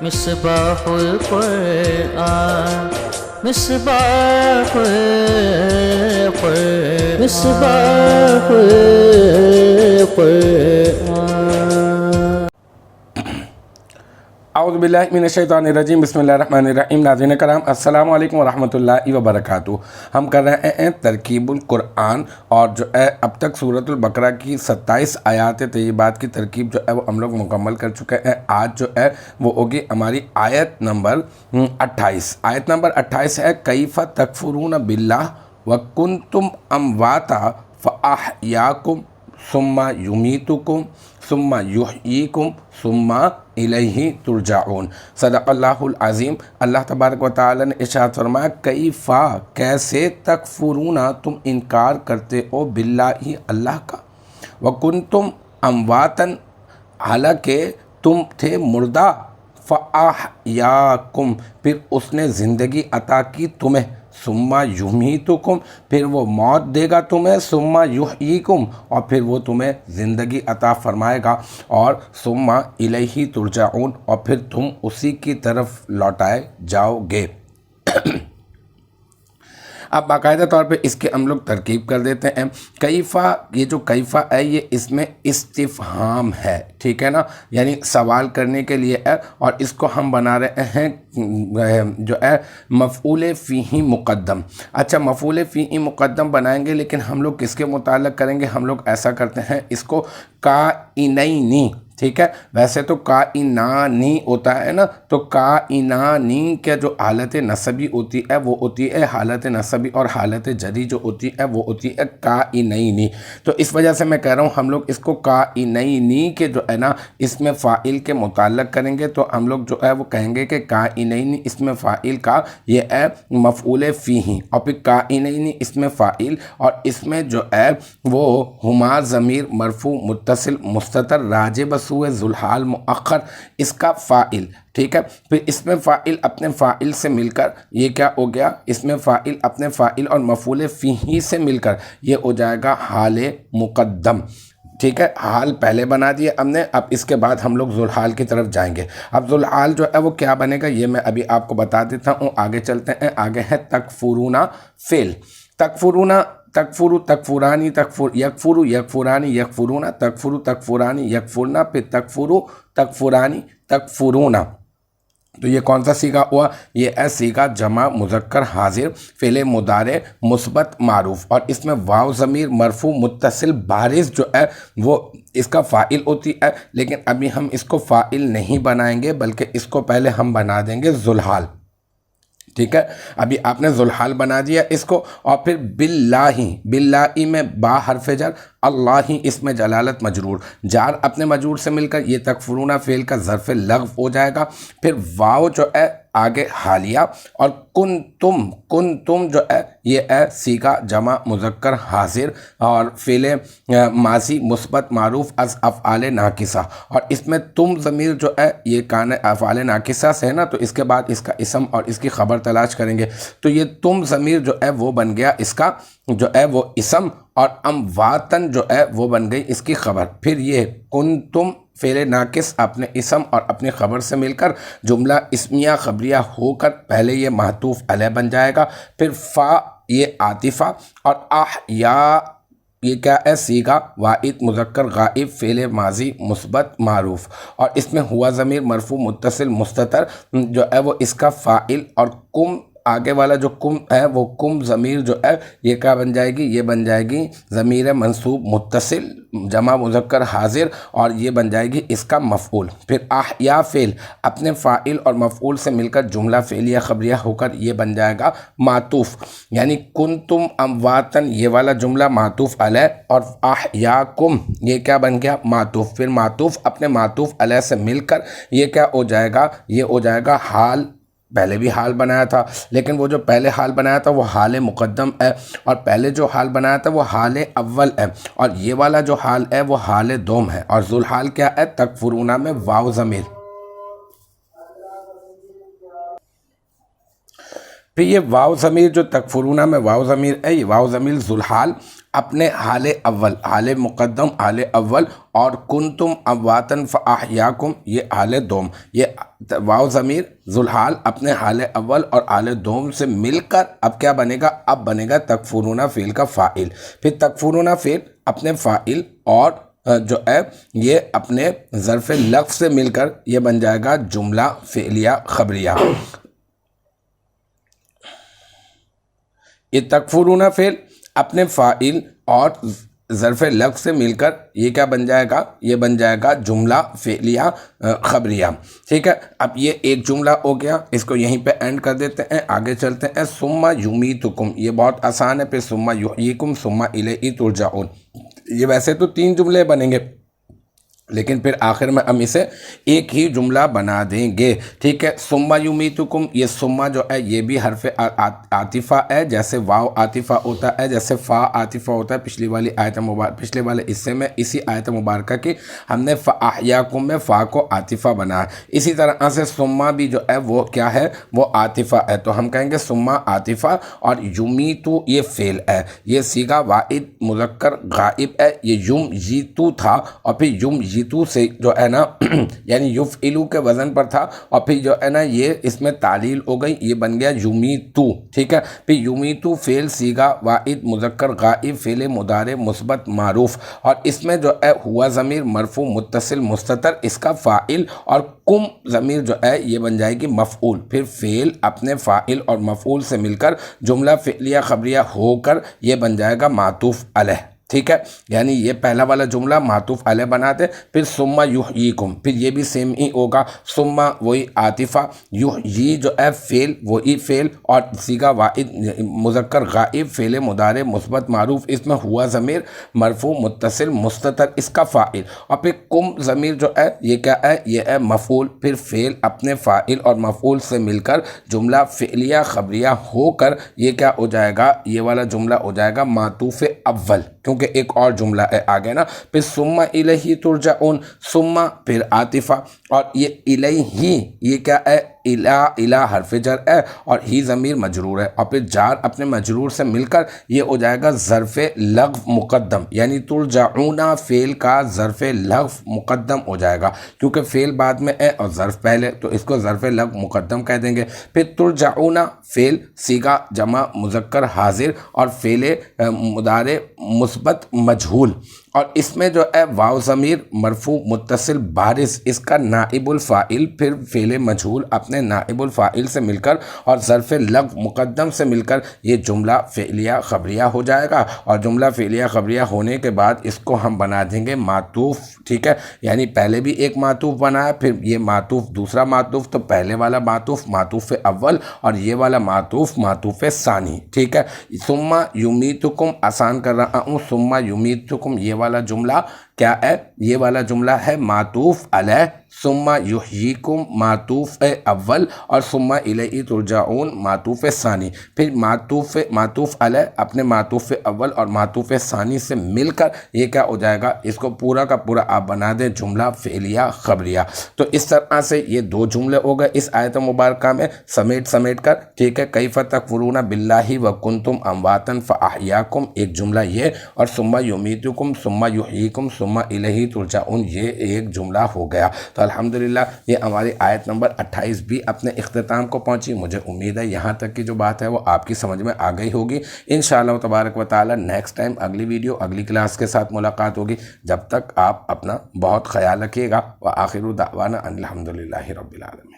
مصباح القرآن مصباح القرآن مصباح القرآن اعوذ باللہ من الشیطان الرجیم بسم اللہ الرحمن الرحیم۔ ناظرین کرام السلام علیکم ورحمۃ اللہ وبرکاتہ۔ ہم کر رہے ہیں ترکیب القرآن، اور جو ہے اب تک سورۃ البقرہ کی 27 آیات طیبات کی ترکیب جو ہے وہ ہم لوگ مکمل کر چکے ہیں۔ آج جو ہے وہ ہوگی ہماری آیت نمبر 28۔ آیت نمبر 28 ہے کیف تکفرون باللہ وکنتم امواتا فاحیاکم ثم یمیتکم ثم یحییکم ثم الیہ ترجعون۔ صدق اللہ العظیم۔ اللہ تبارک و تعالی نے ارشاد فرمایا کیفا کیسے تکفرون تم انکار کرتے ہو باللہ اللہ کا، وکنتم امواتن حالانکہ تم تھے مردہ، فاحیاکم پھر اس نے زندگی عطا کی تمہیں، ثم یمیتکم پھر وہ موت دے گا تمہیں، ثم یحییکم اور پھر وہ تمہیں زندگی عطا فرمائے گا، اور ثم الیہ ترجعون اور پھر تم اسی کی طرف لوٹائے جاؤ گے۔ اب باقاعدہ طور پہ اس کے ہم لوگ ترکیب کر دیتے ہیں۔ کیفا، یہ جو کیفا ہے یہ اس میں استفہام ہے، ٹھیک ہے نا، یعنی سوال کرنے کے لیے ہے، اور اس کو ہم بنا رہے ہیں جو ہے مفعول فیہ مقدم۔ اچھا، مفعول فیہ مقدم بنائیں گے، لیکن ہم لوگ کس کے متعلق کریں گے؟ ہم لوگ ایسا کرتے ہیں اس کو کائنینی، ٹھیک ہے، ویسے تو کائنانی ہوتا ہے نا، تو کائنانی کے جو حالت نصبی ہوتی ہے وہ ہوتی ہے حالت نصبی، اور حالت جری جو ہوتی ہے وہ ہوتی ہے کائنینی۔ تو اس وجہ سے میں کہہ رہا ہوں ہم لوگ اس کو کائنینی کے جو ہے نا اس میں فاعل کے متعلق کریں گے، تو ہم لوگ جو ہے وہ کہیں گے کہ کائنینی اس میں فاعل کا یہ ہے مفعول فیہ، اور پھر کائنینی اس میں فاعل، اور اس میں جو ہے وہ ہما ضمیر مرفوع متصل مستتر راجع بسوء ذوالحال مؤخر اس کا فاعل، ٹھیک ہے۔ پھر اس میں فاعل اپنے فاعل سے مل کر یہ کیا ہو گیا، اس میں فاعل اپنے فاعل اور مفعول فیہ سے مل کر یہ ہو جائے گا حال مقدم، ٹھیک ہے۔ حال پہلے بنا دیا ہم نے، اب اس کے بعد ہم لوگ ذوالحال کی طرف جائیں گے۔ اب ذوالحال جو ہے وہ کیا بنے گا یہ میں ابھی آپ کو بتا دیتا ہوں، آگے چلتے ہیں۔ آگے ہے تکفرون فعل، تکفرون تکفرو تکفرانی تکفر یکفرو یکفرانی یکفرون تکفرو تکفرانی یکفرنا پھر تکفرو تکفرانی تکفرون۔ تو یہ کون سا صیغہ ہوا؟ یہ ہے صیغہ جمع مذکر حاضر فعل مضارع مثبت معروف، اور اس میں واو ضمیر مرفوع متصل بارز جو ہے وہ اس کا فاعل ہوتی ہے، لیکن ابھی ہم اس کو فاعل نہیں بنائیں گے بلکہ اس کو پہلے ہم بنا دیں گے ذوالحال، ٹھیک ہے۔ ابھی آپ نے ذوالحال بنا دیا اس کو، اور پھر باللہ، باللہ میں با حرف جر، اللہ اس میں جلالت مجرور، جار اپنے مجرور سے مل کر یہ تکفرون فعل کا ظرف لغو ہو جائے گا، پھر واو جو ہے آگے حالیہ، اور کنتم جو ہے یہ ہے صیغہ جمع مذکر حاضر اور فعل ماضی مثبت معروف از افعال ناقصہ، اور اس میں تم ضمیر جو ہے یہ کان افعال ناقصہ سے ہے نا، تو اس کے بعد اس کا اسم اور اس کی خبر تلاش کریں گے، تو یہ تم ضمیر جو ہے وہ بن گیا اس کا جو ہے وہ اسم، اور امواتن جو ہے وہ بن گئی اس کی خبر۔ پھر یہ کنتم فعل ناقص اپنے اسم اور اپنی خبر سے مل کر جملہ اسمیہ خبریہ ہو کر پہلے یہ معطوف علیہ بن جائے گا، پھر فا یہ عاطفہ، اور احیا یہ کیا ہے صیغہ واحد مذکر غائب فعل ماضی مثبت معروف، اور اس میں ہوا ضمیر مرفوع متصل مستتر جو ہے وہ اس کا فاعل، اور کم آگے والا جو کم ہے وہ کم ضمیر جو ہے یہ کیا بن جائے گی، یہ بن جائے گی ضمیر منصوب متصل جمع مذکر حاضر، اور یہ بن جائے گی اس کا مفعول۔ پھر احیا فعل اپنے فاعل اور مفعول سے مل کر جملہ فعلیہ خبریہ ہو کر یہ بن جائے گا معطوف، یعنی کنتم امواتن یہ والا جملہ معطوف علیہ، اور احیاکم یہ کیا بن گیا معطوف، پھر معطوف اپنے معطوف علیہ سے مل کر یہ کیا ہو جائے گا، یہ ہو جائے گا حال۔ پہلے بھی حال بنایا تھا، لیکن وہ جو پہلے حال بنایا تھا وہ حال مقدم ہے، اور پہلے جو حال بنایا تھا وہ حال اول ہے، اور یہ والا جو حال ہے وہ حال دوم ہے، اور ذوالحال کیا ہے تکفرون میں واو ضمیر۔ پھر یہ واو ضمیر جو تکفرون میں واو ضمیر ہے، یہ واو ضمیر ذوالحال اپنے حال اول، حال مقدم حال اول، اور کنتم امواتن فاحیاکم یہ حال دوم، یہ واو ضمیر ذوالحال اپنے حال اول اور حال دوم سے مل کر اب کیا بنے گا، اب بنے گا تکفرون فعل کا فاعل، پھر تکفرون فعل اپنے فاعل اور جو ہے یہ اپنے ظرف لفظ سے مل کر یہ بن جائے گا جملہ فعلیہ خبریہ۔ یہ تکفرون فعل اپنے فاعل اور ظرف لفظ سے مل کر یہ کیا بن جائے گا، یہ بن جائے گا جملہ فعلیہ خبریہ، ٹھیک ہے۔ اب یہ ایک جملہ ہو گیا، اس کو یہیں پہ اینڈ کر دیتے ہیں، آگے چلتے ہیں۔ ثم یمیتکم، یہ بہت آسان ہے، پھر ثم یحییکم ثم الیہ ترجعون، یہ ویسے تو 3 جملے بنیں گے لیکن پھر آخر میں ہم اسے ایک ہی جملہ بنا دیں گے، ٹھیک ہے۔ ثم یمیتکم، یہ ثم جو ہے یہ بھی حرف عاطفہ ہے، جیسے واو عاطفہ ہوتا ہے، جیسے فا عاطفہ ہوتا ہے۔ پچھلی والی پچھلے والے حصے میں اسی آیت مبارکہ کی ہم نے فاحیاکم میں فا کو عاطفہ بنایا، اسی طرح سے ثم بھی جو ہے وہ کیا ہے، وہ عاطفہ ہے، تو ہم کہیں گے ثم عاطفہ، اور یمیتو یہ فعل ہے، یہ صیغہ واحد مذکر غائب ہے، یہ یمیتو تھا اور پھر یمیتو سے جو ہے نا یعنی یفعلو کے وزن پر تھا، اور پھر جو ہے نا یہ اس میں تعلیل ہو گئی، یہ بن گیا یمیتو، ٹھیک ہے۔ پھر یمیتو فعل صیغہ واحد مذکر غائب فعل مضارع مثبت معروف، اور اس میں جو ہے ہوا ضمیر مرفوع متصل مستتر اس کا فاعل، اور کم ضمیر جو ہے یہ بن جائے گی مفعول، پھر فعل اپنے فاعل اور مفعول سے مل کر جملہ فعلیہ خبریہ ہو کر یہ بن جائے گا معطوف علیہ، ٹھیک ہے۔ یعنی یہ پہلا والا جملہ معطوف علیہ بناتے، پھر ثم یحییکم، پھر یہ بھی سیم ہی ہوگا، ثم وہی عاطفہ، یحیی جو ہے فعل وہی فعل اور صیغہ واحد مذکر غائب فعل مضارع مثبت معروف، اس میں ہوا ضمیر مرفوع متصل مستتر اس کا فاعل، اور پھر کم ضمیر جو ہے یہ کیا ہے، یہ ہے مفعول، پھر فعل اپنے فاعل اور مفعول سے مل کر جملہ فعلیہ خبریہ ہو کر یہ کیا ہو جائے گا، یہ والا جملہ ہو جائے گا معطوف اول، کیونکہ ایک اور جملہ ہے آگے نا۔ پھر ثم الیہ ترجعون، ثم پھر عاطفہ، اور یہ الیہ یہ کیا ہے، الہ حرف جر ہے اور ہی ضمیر مجرور ہے، اور پھر جار اپنے مجرور سے مل کر یہ ہو جائے گا ظرف لغو مقدم، یعنی ترجعون فعل کا ظرف لغو مقدم ہو جائے گا، کیونکہ فعل بعد میں ہے اور ظرف پہلے، تو اس کو ظرف لغو مقدم کہہ دیں گے۔ پھر ترجعون فعل صیغہ جمع مذکر حاضر اور فعل مضارع مثبت مجہول، اور اس میں جو ہے واو ضمیر مرفوع متصل بارز اس کا نائب الفاعل، پھر فعل مجہول اپنے نائب الفاعل سے مل کر اور ظرف لغو مقدم سے مل کر یہ جملہ فعلیہ خبریہ ہو جائے گا، اور جملہ فعلیہ خبریہ ہونے کے بعد اس کو ہم بنا دیں گے معطوف، ٹھیک ہے۔ یعنی پہلے بھی ایک معطوف بنایا، پھر یہ معطوف دوسرا معطوف، تو پہلے والا معطوف معطوف اول اور یہ والا معطوف معطوف ثانی، ٹھیک ہے۔ ثم یمیتکم آسان کر رہا ہوں، ثم یمیتکم یہ والا جملہ کیا ہے، یہ والا جملہ ہے معطوف علیہ، ثم یحییکم معطوف اول، اور ثم الیہ ترجعون معطوف ثانی، پھر معطوف علیہ اپنے معطوف اول اور معطوف ثانی سے مل کر یہ کیا ہو جائے گا، اس کو پورا کا پورا آپ بنا دیں جملہ فعلیہ خبریہ۔ تو اس طرح سے یہ 2 جملے ہو گئے اس آیت مبارکہ میں سمیٹ کر، ٹھیک ہے۔ کیف تکفرون باللہ وکنتم امواتا فاحیاکم ایک جملہ یہ، اور ثم یمیتکم ثم یحییکم ثم الیہ ترجعون یہ ایک جملہ ہو گیا۔ تو الحمدللہ یہ ہماری آیت نمبر 28 بھی اپنے اختتام کو پہنچی۔ مجھے امید ہے یہاں تک کی جو بات ہے وہ آپ کی سمجھ میں آ گئی ہوگی۔ انشاءاللہ تبارک و تعالی نیکسٹ ٹائم اگلی ویڈیو اگلی کلاس کے ساتھ ملاقات ہوگی۔ جب تک آپ اپنا بہت خیال رکھیے گا، وآخر دعوانا ان الحمدللہ رب العالمین۔